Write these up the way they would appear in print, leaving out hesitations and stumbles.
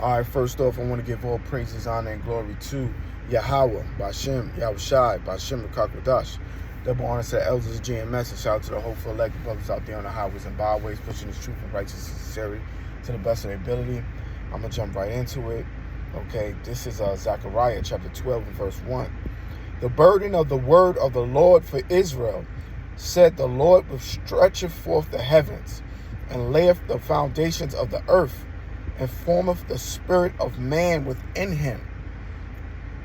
All right, first off, I want to give all praises, honor, and glory to Yahweh, Bashem, Yahushai, Bashem, Rakakwadash. Double honor to the elders of GMS, and shout out to the hopeful elected brothers out there on the highways and byways, pushing this truth and righteousness and sincerity to the best of their ability. I'm going to jump right into it. Okay, this is Zechariah chapter 12 and verse 1. The burden of the word of the Lord for Israel, said the Lord, will stretcheth forth the heavens, and layeth the foundations of the earth, and formeth the spirit of man within him.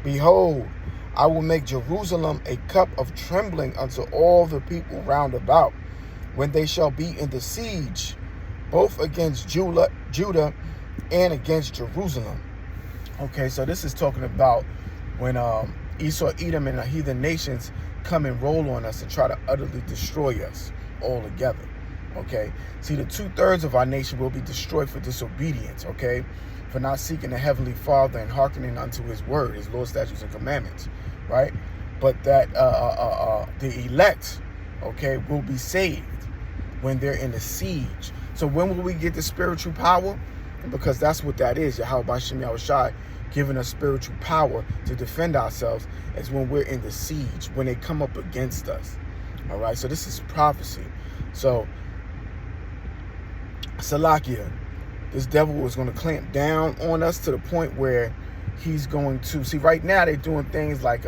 Behold, I will make Jerusalem a cup of trembling unto all the people round about, when they shall be in the siege, both against Judah and against Jerusalem. Okay, so this is talking about when Esau, Edom, and the heathen nations come and roll on us and try to utterly destroy us all together. Okay, see, the 2/3 of our nation will be destroyed for disobedience, okay, for not seeking the Heavenly Father and hearkening unto His word, His law, statutes, and commandments, right? But that the elect, okay, will be saved when they're in the siege. So when will we get the spiritual power? Because that's what that is. Yahweh Bashem Yahushai giving us spiritual power to defend ourselves is when we're in the siege, when they come up against us. All right, so this is prophecy. So Salakia, this devil is going to clamp down on us to the point where he's going to, see, right now they're doing things like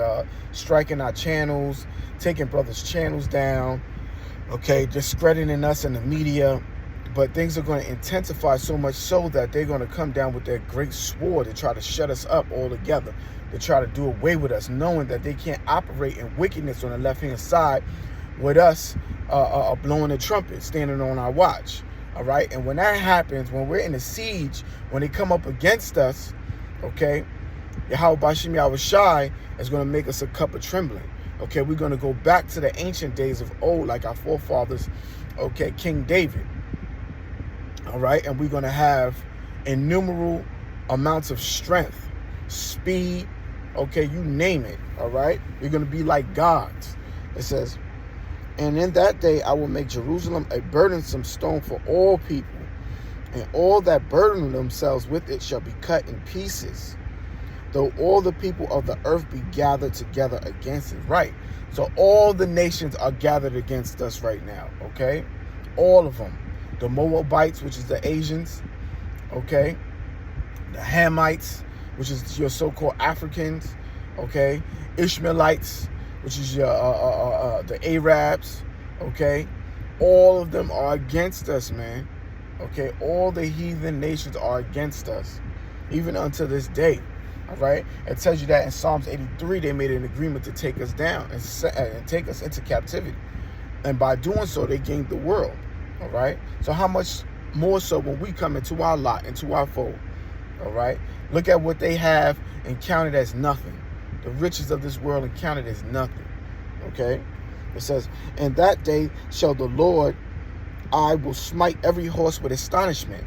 striking our channels, taking brothers' channels down, okay, discrediting us in the media. But things are going to intensify so much so that they're going to come down with their great sword to try to shut us up altogether, to try to do away with us, knowing that they can't operate in wickedness on the left-hand side with us blowing the trumpet, standing on our watch. All right, and when that happens, when we're in a siege, when they come up against us, okay, Yahweh Bashem Yahushai is going to make us a cup of trembling. Okay, we're going to go back to the ancient days of old, like our forefathers, okay, King David. All right, and we're going to have innumerable amounts of strength, speed, okay, you name it. All right, we're going to be like gods. It says, and in that day I will make Jerusalem a burdensome stone for all people, and all that burden themselves with it shall be cut in pieces, though all the people of the earth be gathered together against it. Right, so all the nations are gathered against us right now, okay, all of them. The Moabites, which is the Asians, okay, the Hamites, which is your so-called Africans, okay, Ishmaelites, which is your the Arabs, okay, all of them are against us, man, okay, all the heathen nations are against us, even unto this day, all right. It tells you that in Psalms 83, they made an agreement to take us down and take us into captivity, and by doing so, they gained the world. All right. So how much more so when we come into our lot, into our fold? All right. Look at what they have and count it as nothing. The riches of this world and count it as nothing. Okay. It says, in that day shall the Lord, I will smite every horse with astonishment,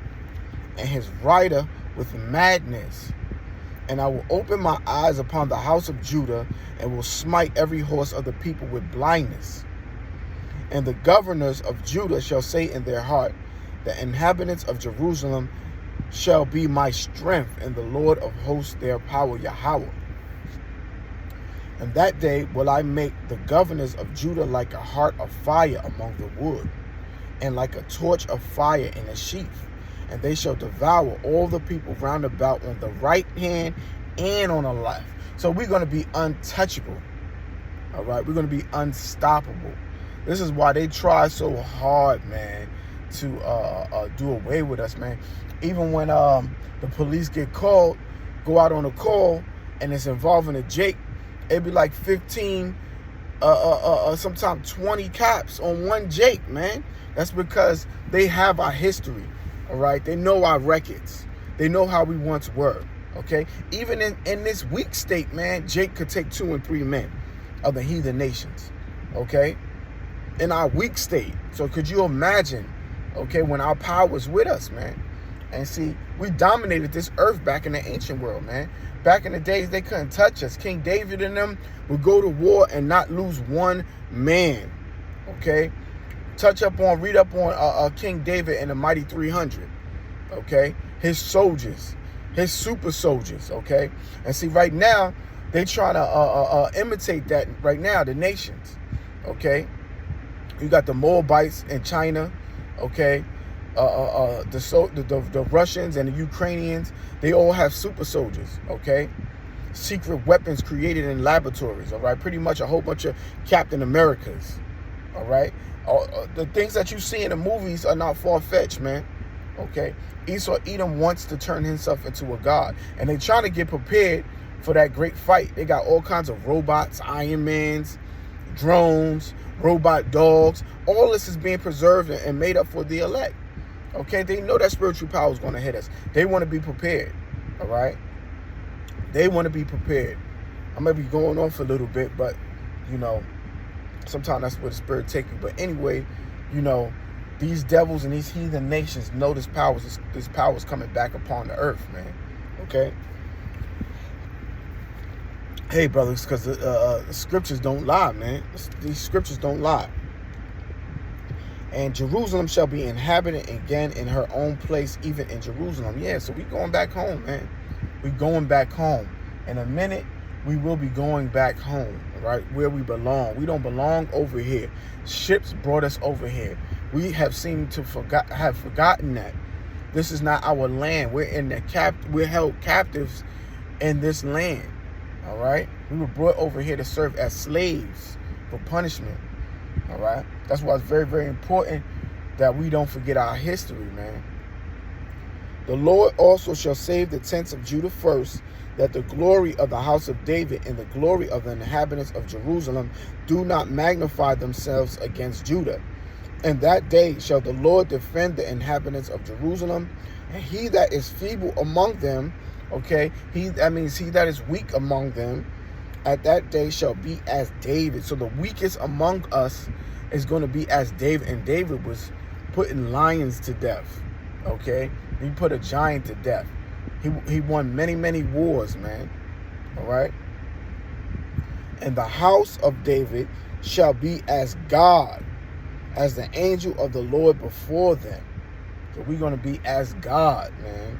and his rider with madness. And I will open my eyes upon the house of Judah, and will smite every horse of the people with blindness. And the governors of Judah shall say in their heart, the inhabitants of Jerusalem shall be my strength, and the Lord of hosts their power, Yahweh. And that day will I make the governors of Judah like a heart of fire among the wood, and like a torch of fire in a sheath. And they shall devour all the people round about on the right hand and on the left. So we're going to be untouchable. All right, we're going to be unstoppable. This is why they try so hard, man, to do away with us, man. Even when the police get called, go out on a call, and it's involving a Jake, it'd be like 15, sometimes 20 cops on one Jake, man. That's because they have our history, all right? They know our records. They know how we once were, okay? Even in this weak state, man, Jake could take 2 and 3 men of the heathen nations, okay? In our weak state. So could you imagine, okay, when our power was with us, man? And see, we dominated this earth back in the ancient world, man. Back in the days, they couldn't touch us. King David and them would go to war and not lose one man, okay? Read up on King David and the Mighty 300, okay? His soldiers, his super soldiers, okay? And see, right now, they trying to imitate that right now, the nations, okay? You got the Moabites in China, okay? The Russians and the Ukrainians, they all have super soldiers, okay? Secret weapons created in laboratories, all right? Pretty much a whole bunch of Captain Americas, all right? The things that you see in the movies are not far-fetched, man, okay? Esau Edom wants to turn himself into a god, and they're trying to get prepared for that great fight. They got all kinds of robots, Iron Mans, drones, robot dogs. All this is being preserved and made up for the elect, okay? They know that spiritual power is going to hit us. They want to be prepared, all right? They want to be prepared. I may be going off a little bit, but, you know, sometimes that's where the spirit takes you. But anyway, you know, these devils and these heathen nations know this power is coming back upon the earth, man. Okay? Hey, brothers, because the scriptures don't lie, man. These scriptures don't lie. And Jerusalem shall be inhabited again in her own place, even in Jerusalem. Yeah, so we going back home, man. We going back home. In a minute, we will be going back home, right? Where we belong. We don't belong over here. Ships brought us over here. We have seemed to have forgotten that. This is not our land. We're held captives in this land. All right? We were brought over here to serve as slaves for punishment. All right? That's why it's very, very important that we don't forget our history, man. The Lord also shall save the tents of Judah first, that the glory of the house of David and the glory of the inhabitants of Jerusalem do not magnify themselves against Judah. And that day shall the Lord defend the inhabitants of Jerusalem, and he that is feeble among them, okay, that means he that is weak among them, at that day shall be as David. So the weakest among us is going to be as David, and David was putting lions to death, okay? He put a giant to death. He won many, many wars, man, all right? And the house of David shall be as God, as the angel of the Lord before them. So we're going to be as God, man.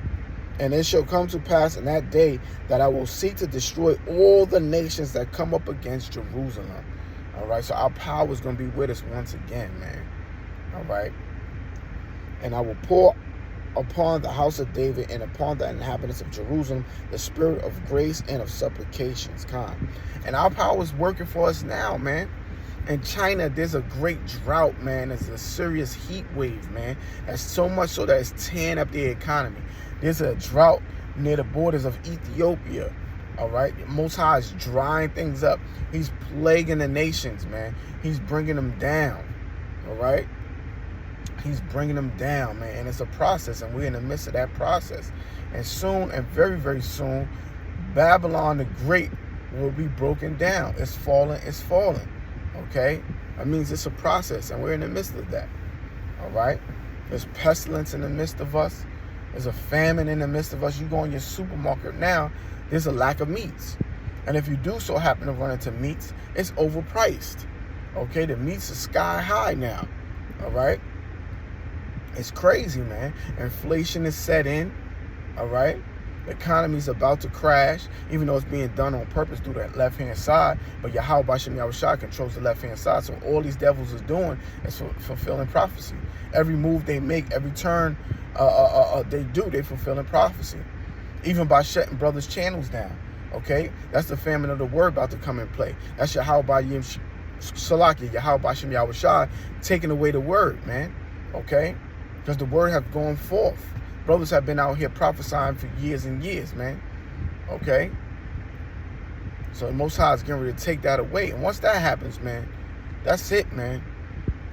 And it shall come to pass in that day that I will seek to destroy all the nations that come up against Jerusalem. All right, so our power is going to be with us once again, man. All right. And I will pour upon the house of David and upon the inhabitants of Jerusalem the spirit of grace and of supplications. And our power is working for us now, man. In China, there's a great drought, man. There's a serious heat wave, man. That's so much so that it's tearing up the economy. There's a drought near the borders of Ethiopia, all right? The Most High is drying things up. He's plaguing the nations, man. He's bringing them down, all right? He's bringing them down, man. And it's a process, and we're in the midst of that process. And soon, and very, very soon, Babylon the Great will be broken down. It's falling, it's falling. Okay, that means it's a process, and we're in the midst of that. All right, there's pestilence in the midst of us. There's a famine in the midst of us. You go in your supermarket now, there's a lack of meats, and if you do so happen to run into meats, it's overpriced. Okay, the meats are sky high now. All right, it's crazy, man. Inflation is set in. All right. The economy's about to crash, even though it's being done on purpose through that left-hand side. But Yahweh Bashem Yahushua controls the left-hand side. So all these devils is doing is fulfilling prophecy. Every move they make, every turn they do, they fulfilling prophecy. Even by shutting brothers' channels down. Okay? That's the famine of the word about to come in play. That's Yahweh Bashem Salaki, Yahweh Bashem Yahushua taking away the word, man. Okay? Because the word has gone forth. Brothers have been out here prophesying for years and years, man. Okay? So the Most High is getting ready to take that away. And once that happens, man, that's it, man.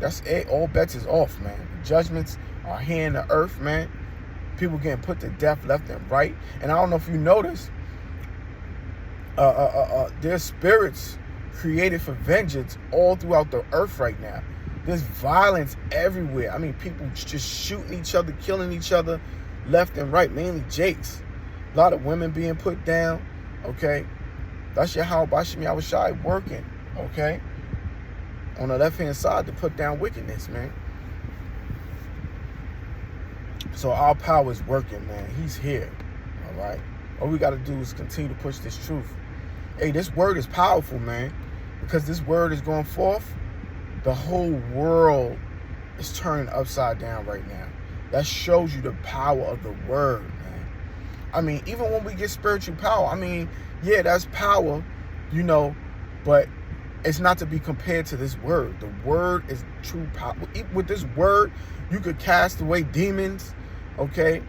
That's it. All bets is off, man. Judgments are here in the earth, man. People getting put to death left and right. And I don't know if you noticed, there's spirits created for vengeance all throughout the earth right now. There's violence everywhere. I mean, people just shooting each other, killing each other left and right, mainly Jakes. A lot of women being put down, okay? That's Yahweh Bashem Yahushua working, okay? On the left-hand side to put down wickedness, man. So our power is working, man. He's here, All right? All we got to do is continue to push this truth. Hey, this word is powerful, man, because this word is going forth. The whole world is turning upside down right now. That shows you the power of the word, man. I mean, even when we get spiritual power, I mean, yeah, that's power, you know, but it's not to be compared to this word. The word is true power. With this word, you could cast away demons, okay?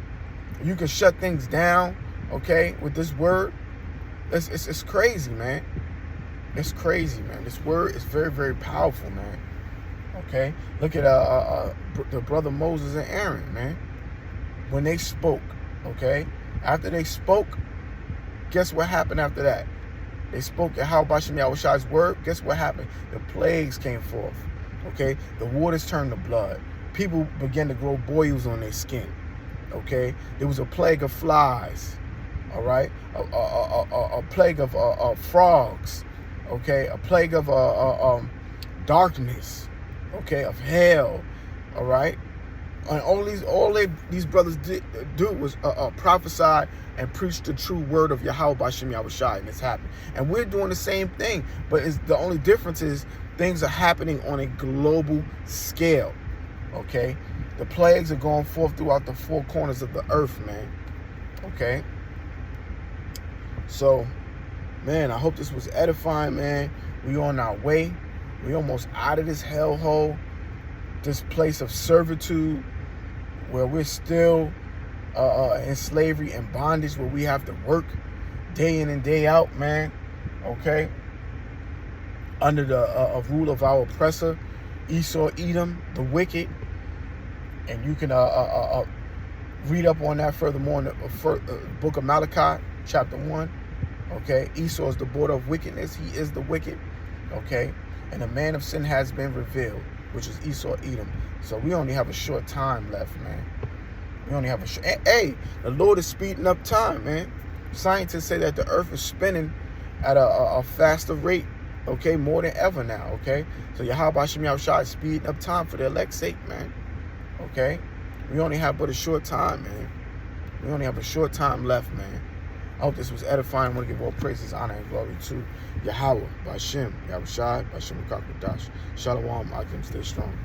You can shut things down, okay? With this word, it's crazy, man. It's crazy, man. This word is very, very powerful, man. Okay? Look at the brother Moses and Aaron, man. When they spoke, okay? After they spoke, guess what happened after that? They spoke at Hashem Yahushai's word. Guess what happened? The plagues came forth. Okay? The waters turned to blood. People began to grow boils on their skin. Okay? There was a plague of flies. All right? A plague of frogs. Okay? A plague of darkness. Okay? Of hell. All right? And all these brothers did was prophesy and preach the true word of Yahweh B'Shem Yahushai, and it's happening. And we're doing the same thing, but the only difference is things are happening on a global scale. Okay, the plagues are going forth throughout the four corners of the earth, man. Okay, so, man, I hope this was edifying, man. We on our way. We almost out of this hellhole, this place of servitude, where we're still in slavery and bondage, where we have to work day in and day out, man. Okay, under the rule of our oppressor, Esau, Edom, the wicked. And you can read up on that furthermore in the book of Malachi, chapter 1. Okay, Esau is the border of wickedness. He is the wicked. Okay, and the man of sin has been revealed, which is Esau, Edom. So we only have a short time left, man. We only have a short... Hey, the Lord is speeding up time, man. Scientists say that the earth is spinning at a faster rate, okay, more than ever now, okay? So Yahweh B'Shem Yahushai is speeding up time for the elect's sake, man. Okay? We only have but a short time, man. We only have a short time left, man. I hope this was edifying. I want to give all praises, honor, and glory to Yahweh B'Shem Yahushai, B'Shem Kakadash. Shalom, Akim, stay strong.